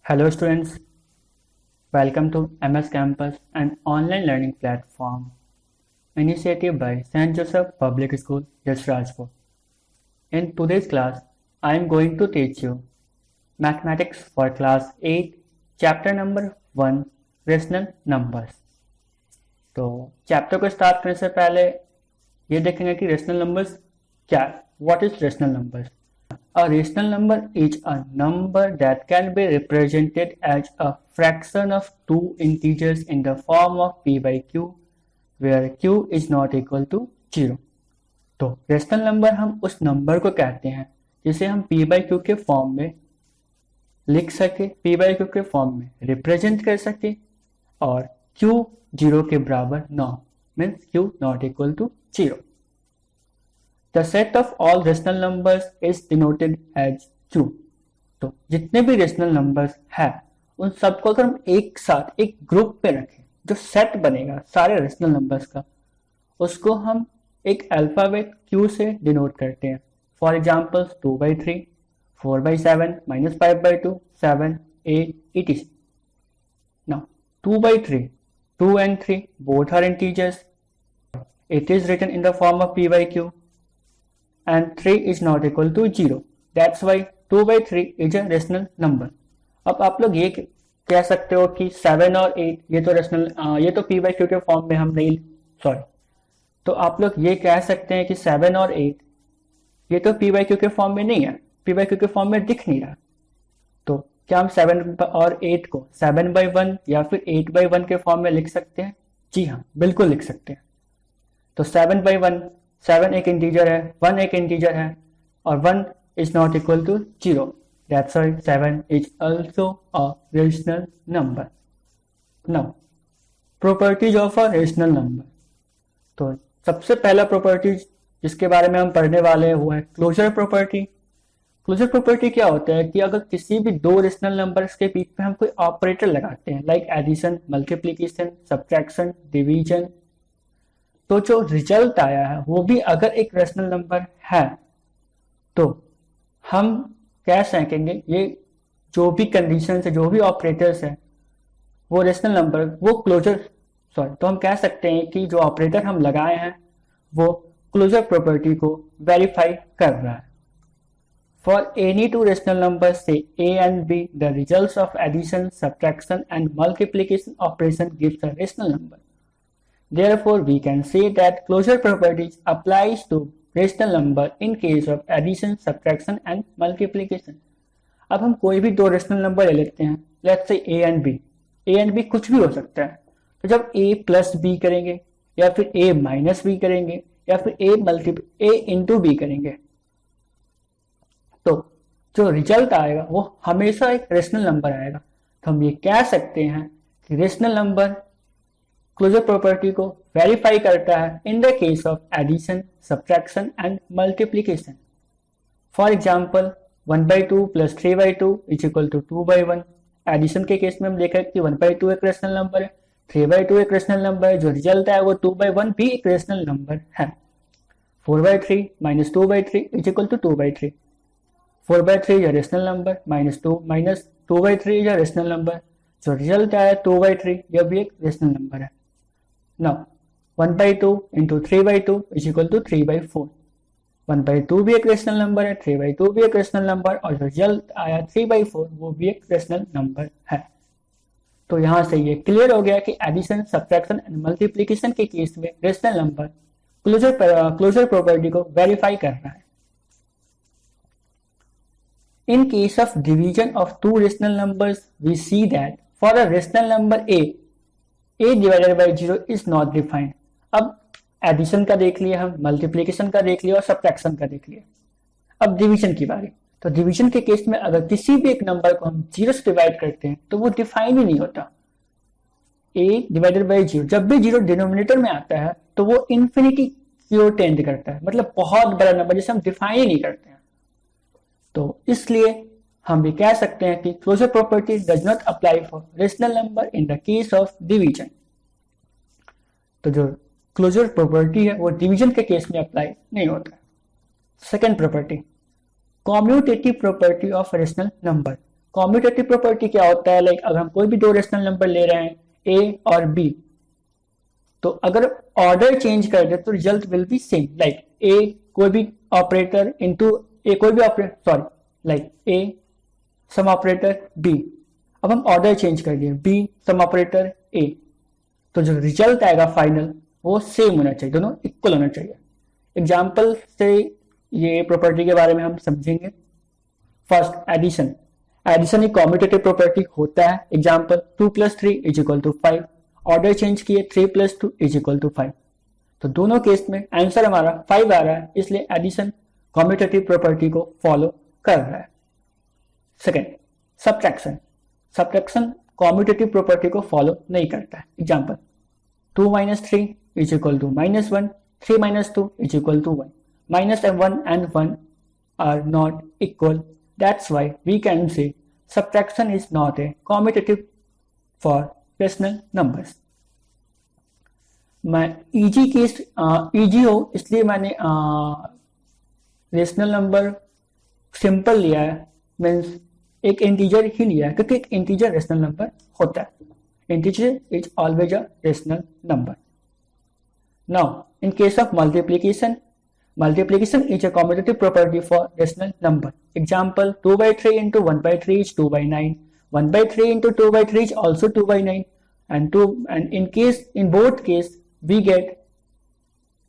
Hello students, welcome to MS Campus, an online learning platform initiated by St. Joseph Public School, Jasrajpur. In today's class, I am going to teach you Mathematics for Class 8, Chapter number 1, Rational Numbers. तो chapter को start करने से पहले ये देखेंगे कि rational numbers क्या है. What is rational numbers? A rational number is a number that can be represented as a fraction of two integers in the form of p by q, where q is not equal to 0. तो rational number हम उस number को कहते हैं जिसे हम p by q के form में लिख सके, p by q के फॉर्म में रिप्रेजेंट कर सके और q 0 के बराबर न हो, means q not equal to 0. The set of all rational numbers is denoted as Q. तो जितने भी रेशनल नंबर्स हैं उन सबको अगर हम एक साथ एक ग्रुप पे रखें, जो सेट बनेगा सारे रेशनल नंबर्स का, उसको हम एक अल्फाबेट Q से डिनोट करते हैं. For example 2/3, 4/7, -5/2, 7, 8, etc. Now 2/3, 2 and 3 both are integers. It is written in the form of p by q. And 3 is not equal to 0. That's why 2/3 is a rational number. अब आप लोग ये कह सकते हो कि 7 और 8 ये तो p by q के फॉर्म में हम नहीं, तो आप लोग ये कह सकते हैं कि 7 और 8 ये तो p by q के फॉर्म में नहीं है, p by q के फॉर्म में दिख नहीं रहा. तो क्या हम 7 और 8 को 7/1 या फिर 8/1 के फॉर्म में लिख सकते हैं? जी हाँ, बिल्कुल लिख सकते हैं. तो 7/1, 7 एक इंटीजर है, 1 एक इंटीजर है और 1 is not equal to 0. That's why 7 is also a rational number. Now, properties of a rational number. तो सबसे पहला प्रॉपर्टीज जिसके बारे में हम पढ़ने वाले हैं वो है क्लोजर प्रॉपर्टी. क्लोजर प्रॉपर्टी क्या होता है कि अगर किसी भी दो रेशनल नंबर्स के बीच में हम कोई ऑपरेटर लगाते हैं, like addition, multiplication, subtraction, division, तो जो रिजल्ट आया है वो भी अगर एक रेशनल नंबर है तो हम कह सकेंगे ये जो भी कंडीशन है, जो भी ऑपरेटर्स है, वो रेशनल नंबर, वो तो हम कह सकते हैं कि जो ऑपरेटर हम लगाए हैं वो क्लोजर प्रॉपर्टी को वेरीफाई कर रहा है. For any two rational number से a and b, the results of addition, subtraction and multiplication operation gives a rational number. Therefore, we can say that closure properties applies to rational number in case of addition, subtraction and multiplication. अब हम कोई भी दो rational number ले लेते हैं, let's say a and b. a and b कुछ भी हो सकता है. तो जब a प्लस b करेंगे या फिर a माइनस b करेंगे या फिर a इंटू b करेंगे, तो जो रिजल्ट आएगा वो हमेशा एक रेशनल नंबर आएगा. तो हम ये कह सकते हैं कि रेशनल नंबर क्लोजर प्रॉपर्टी को वेरीफाई करता है in the case of addition, subtraction and multiplication. For example 1/2 plus 3/2 is equal to 2/1. Addition के केस में हम देखा कि 1/2 एक रेशनल नंबर है, 3/2 एक रेशनल नंबर है, जो रिजल्ट है वो 2/1 भी एक रेशनल नंबर है. 4/3 minus 2/3 is equal to 2/3. 4/3 is a rational number, minus 2/3 is a rational number, जो रिजल्ट आया 2/3 यह भी एक रेशनल नंबर है. Now 1/2 into 3/2 is equal to 3/4. 1/2 भी एक रेशनल नंबर है, 3/2 भी एक रेशनल नंबर और जो रिजल्ट आया 3/4 वो भी एक रेशनल नंबर है. तो यहां से ये क्लियर हो गया कि एडिशन, सब्ट्रैक्शन एंड मल्टीप्लिकेशन के केस में रेशनल नंबर क्लोजर प्रॉपर्टी को वेरीफाई कर रहा है. In case of division of two rational numbers, we see that for a rational number a divided by 0 is not defined. अब addition का देख लिया, हम मल्टीप्लिकेशन का देख लिया और सब्ट्रैक्शन का देख लिया. अब डिवीजन की बारी. तो डिवीजन के केस में अगर किसी भी एक नंबर को हम 0 से डिवाइड करते हैं तो वो डिफाइन ही नहीं होता. a डिवाइडेड बाय 0, जब भी 0 डिनोमिनेटर में आता है तो वो इन्फिनिटी की ओर टेंड करता है, मतलब बहुत बड़ा नंबर जिसे हम डिफाइन ही नहीं करते हैं. तो इसलिए हम भी कह सकते हैं कि closure property does not apply for rational number in the case of division. तो जो क्लोजर प्रॉपर्टी है वो डिवीजन के केस में अप्लाई नहीं होता. Second property, commutative property of rational number. Commutative property क्या होता है, लाइक अगर हम कोई भी दो रेशनल नंबर ले रहे हैं ए और बी, तो अगर ऑर्डर चेंज कर दे तो result will be same, like A कोई भी ऑपरेटर इनटू ए कोई भी operator, sorry, like A sum operator B, अब हम ऑर्डर चेंज कर दिए बी सम ऑपरेटर ए, तो जो रिजल्ट आएगा फाइनल वो सेम होना चाहिए, दोनों इक्वल होना चाहिए। एग्जाम्पल से ये प्रॉपर्टी के बारे में हम समझेंगे। First, addition. एडिशन एक कॉम्यूटेटिव प्रॉपर्टी होता है। एग्जाम्पल 2 + 3 = 5, ऑर्डर चेंज किए 3 + 2 = 5, तो दोनों केस में आंसर हमारा 5 आ रहा है, इसलिए एडिशन कॉम्यूटेटिव प्रॉपर्टी को फॉलो कर रहा है। Second, subtraction. Subtraction commutative property को फॉलो नहीं करता है। Example 2 - 3 = -1, 3 - 2 = 1, -1 and 1 are not equal. That's why we can say subtraction is not a commutative for rational numbers. मैं इजी केस इजी हो इसलिए मैंने रेशनल नंबर सिंपल लिया है, मीन्स एक इंटीजर ही लिया है, क्योंकि एक इंटीजर रेशनल नंबर होता है। Integer is always a rational number. Now in case of multiplication, multiplication is a commutative property for rational number. Example 2/3 into 1/3 is 2/9. 1/3 into 2/3 is also 2/9. And in both case we get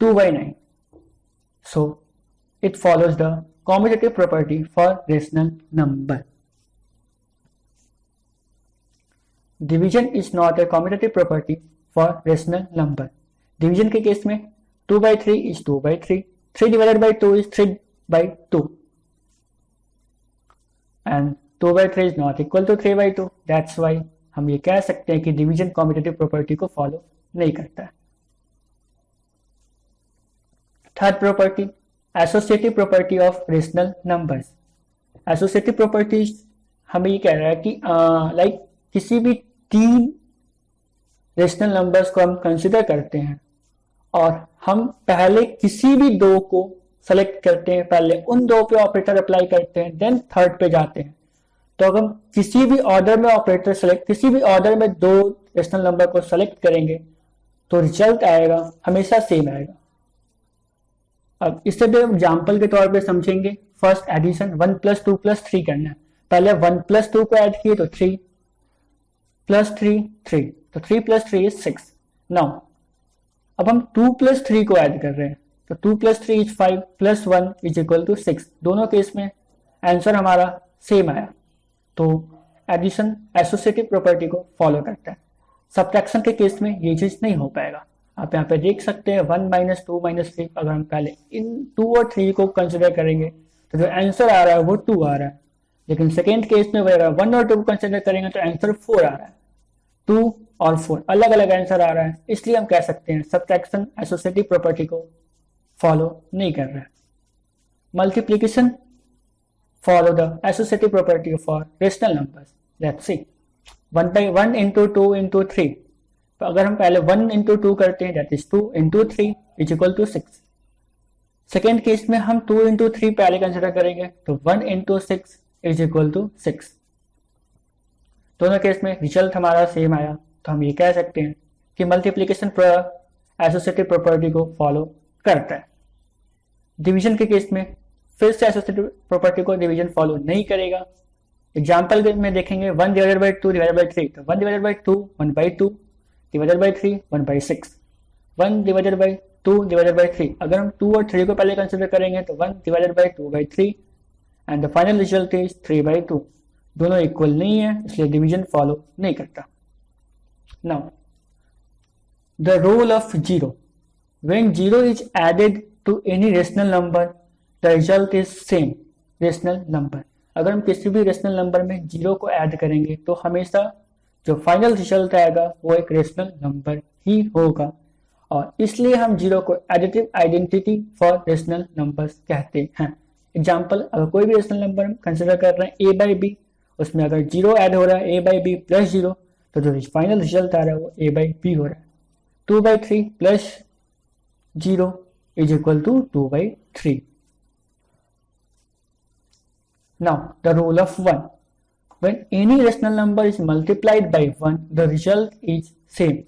2/9. So it follows the commutative property for rational number. Division is not a commutative property for rational number. Division के case में 2/3 is 2/3. 3 divided by 2 is 3/2, and 2/3 is not equal to 3/2. That's why हम ये कह सकते हैं कि division commutative property को follow नहीं करता है। Third property, associative property of rational numbers. Associative property हमें ये कह रहा है कि लाइक किसी भी तीन रेशनल नंबर्स को हम कंसिडर करते हैं और हम पहले किसी भी दो को सेलेक्ट करते हैं, पहले उन दो पे ऑपरेटर अप्लाई करते हैं, देन थर्ड पे जाते हैं। तो अगर हम किसी भी ऑर्डर में ऑपरेटर सेलेक्ट, किसी भी ऑर्डर में दो रेशनल नंबर को सेलेक्ट करेंगे तो रिजल्ट आएगा हमेशा सेम आएगा। अब इससे भी एग्जाम्पल के तौर पे समझेंगे। फर्स्ट एडिशन 1 + 2 + 3 करना है। पहले 1 + 2 को ऐड किए तो 3 + 3 3, तो 3 + 3 is 6। नाउ अब हम 2 + 3 को ऐड कर रहे हैं, तो 2 + 3 is 5 + 1 = 6। दोनों केस में आंसर हमारा सेम आया, तो एडिशन एसोसिएटिव प्रॉपर्टी को फॉलो करता है। सब्ट्रैक्शन के केस में ये चीज नहीं हो पाएगा। आप यहाँ पे देख सकते हैं 1 - 2 - 3, अगर हम पहले इन 2 और 3 को कंसिडर करेंगे तो जो आंसर आ रहा है वो 2 आ रहा है, लेकिन सेकेंड केस में अगर 1 और 2 को कंसिडर करेंगे तो आंसर 4 आ रहा है। 2 और 4 अलग अलग आंसर आ रहा है, इसलिए हम कह सकते हैं सब्ट्रैक्शन एसोसिएटिव प्रॉपर्टी को फॉलो नहीं कर रहा है। Multiplication follow the associative property for rational numbers. Let's see 1/1 into 2 into 3, तो अगर हम पहले 1 into 2 करते हैं that is 2 into 3 = 6। Second case में हम 2 into 3 पहले कंसिडर करेंगे तो 1 into 6 = 6। दोनों केस में रिजल्ट हमारा सेम आया, तो हम ये कह सकते हैं कि मल्टीप्लिकेशन एसोसिएटिव प्रॉपर्टी को फॉलो करता है। डिवीजन के केस में फिर से एसोसिएटिव प्रॉपर्टी को डिवीजन फॉलो नहीं करेगा। एग्जाम्पल में देखेंगे 1 / 2 / 3, तो 1 / 2 1/2 / 3 1/6, 1 / 2 / 3। अगर हम 2 और 3 को पहले कंसिडर करेंगे तो 1 / 2/3 and the final result is 3/2। दोनों इक्वल नहीं है, इसलिए डिवीजन फॉलो नहीं करता। Now, the role of 0. When 0 is added to any rational number, the result is same rational number. अगर हम किसी भी रेशनल नंबर में 0 को ऐड करेंगे तो हमेशा जो फाइनल रिजल्ट आएगा वो एक रेशनल नंबर ही होगा, और इसलिए हम 0 को additive identity for rational numbers कहते हैं। एग्जाम्पल, अगर कोई भी रेशनल नंबर हम कंसिडर कर रहे हैं a/b, उसमें अगर 0 ऐड हो रहा है a/b + 0, तो जो फाइनल रिजल्ट आ रहा है वो a/b हो रहा है। 2/3 + 0 = 2/3। Now the rule of 1. When any rational number is multiplied by 1, the result is same.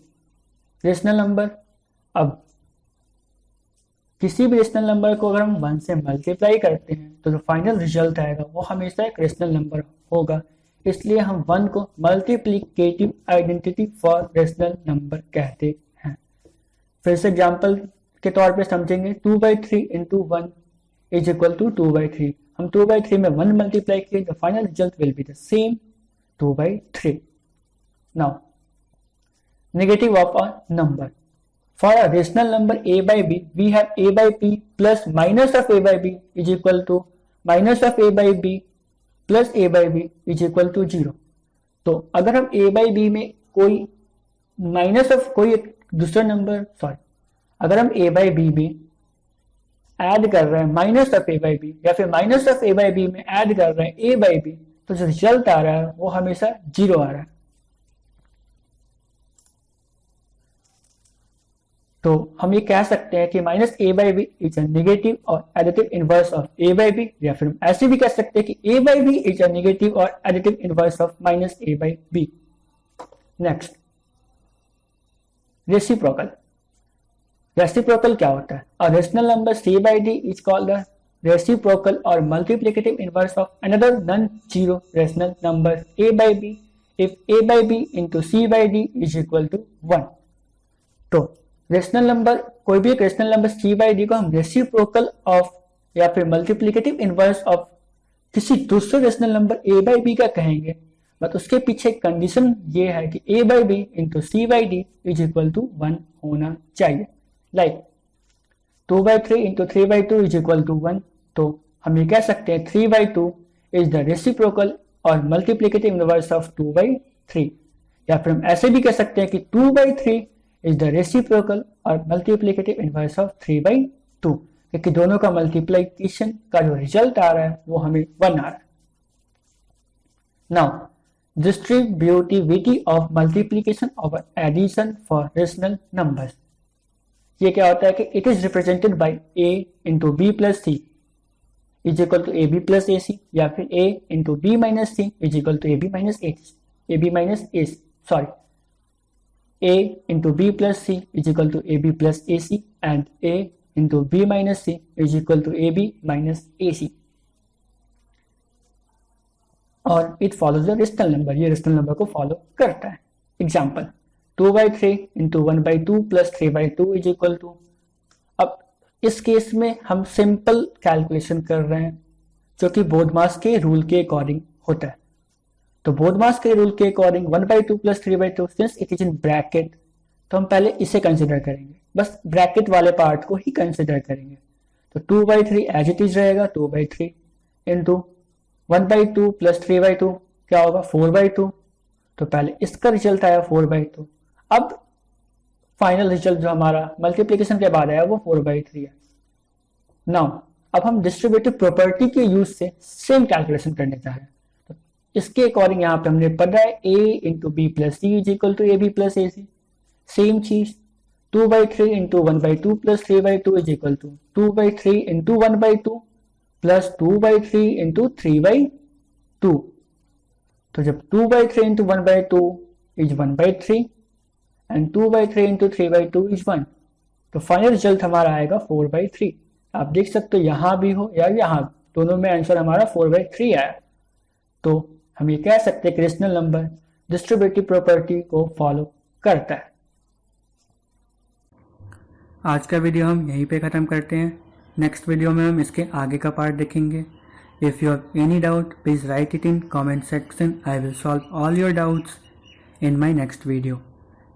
Rational number, अब किसी भी रेशनल नंबर को अगर हम 1 से मल्टीप्लाई करते हैं तो जो फाइनल रिजल्ट आएगा वो हमेशा एक रेशनल नंबर होगा, इसलिए हम 1 को multiplicative identity for rational number कहते हैं। फिर से एग्जांपल के तौर पे समझेंगे, 2/3 इंटू 1 इज इक्वल टू 2/3। हम 2/3 में 1 मल्टीप्लाई किए, the final result will be the same 2/3। Now negative of a number. For a rational number a by b, we have a by p plus minus of a by b is equal to minus of a by b plus a by b is equal to 0. तो अगर हम a by b में कोई minus of कोई दूसरा number, अगर हम a by b में ऐड कर रहे हैं minus of a by b या फिर minus of a by b में ऐड कर रहे हैं a by b, तो जो रिजल्ट आ रहा है वो हमेशा 0 आ रहा है। तो हम ये कह सकते हैं कि minus A by B is a negative or additive inverse of A by B, या फिर हम ऐसे भी कह सकते हैं कि A by B is a negative or additive inverse of minus A by B. Next, reciprocal. Reciprocal क्या होता है? A rational number C by D is called the reciprocal और multiplicative inverse of another non zero rational number A by B if A by B into C by D is equal to 1। तो rational number, कोई भी एक rational number C by D को हम reciprocal of या फिर multiplicative inverse of किसी दूसरे rational number A by B का कहेंगे, बट उसके पीछे कंडीशन ये है कि A by B into C by D is equal to 1 होना चाहिए। Like 2/3 into 3/2 is equal to 1। तो हम ये कह सकते हैं 3/2 इज द रेसिप्रोकल और मल्टीप्लिकेटिव इनवर्स ऑफ 2/3, या फिर हम ऐसे भी कह सकते हैं कि 2/3 इज द रेसिप्रोकल और मल्टीप्लिकेटिव इनवर्स ऑफ 3/2, क्योंकि दोनों का मल्टीप्लिकेशन का जो रिजल्ट आ रहा है वो हमें 1 आ रहा है। Now distributivity of multiplication over addition for rational numbers. ये क्या होता है कि it is represented by a into B plus C is equal to A B plus A C, या फिर a into B minus C is equal to A B minus A C, sorry a into b plus c is equal to ab plus ac and a into b minus c is equal to ab minus ac, और it follows the rational number, ये rational number को follow करता है। Example 2/3 into 1/2 plus 3/2 is equal to, अब इस case में हम simple calculation कर रहे हैं जो कि बोधमास के रूल के अकॉर्डिंग होता है। तो बोधमास के रूल के according 1/2 plus 3/2 since it is in bracket, तो हम पहले इसे कंसिडर करेंगे, बस ब्रैकेट वाले पार्ट को ही कंसिडर करेंगे। तो 2/3 एज इट इज रहेगा 2/3 इंटू 1/2 प्लस 3/2 क्या होगा 4/2, तो पहले इसका रिजल्ट आया 4/2। अब फाइनल रिजल्ट जो हमारा मल्टीप्लीकेशन के बाद आया वो 4/3 है। नाउ अब हम डिस्ट्रीब्यूटिव प्रॉपर्टी के यूज से सेम कैलकुलेशन करने जा रहे हैं। इसके अकॉर्डिंग यहाँ पे हमने पढ़ा है a into B plus C is equal to A B plus A C. Same चीज 2/3 into 1/2 plus 3/2 is equal to 2/3 into 1/2 plus 2/3 into 3/2। तो जब 2/3 into 1/2 is 1/3 and 2/3 into 3/2 is 1, तो फाइनल रिजल्ट हमारा आएगा 4/3। आप देख सकते हो यहाँ भी हो या यहाँ, दोनों में आंसर हमारा 4/3 आया। तो हम ये कह सकते हैं कि रेशनल नंबर डिस्ट्रीब्यूटिव प्रॉपर्टी को फॉलो करता है। आज का वीडियो हम यहीं पे ख़त्म करते हैं। नेक्स्ट वीडियो में हम इसके आगे का पार्ट देखेंगे। If you have any doubt please write it in comment section. I will solve all your doubts in my next video.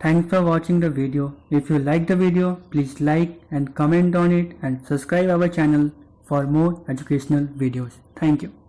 Thanks for watching the video. If you like the video, please like and comment on it and subscribe our channel for more educational videos. Thank you.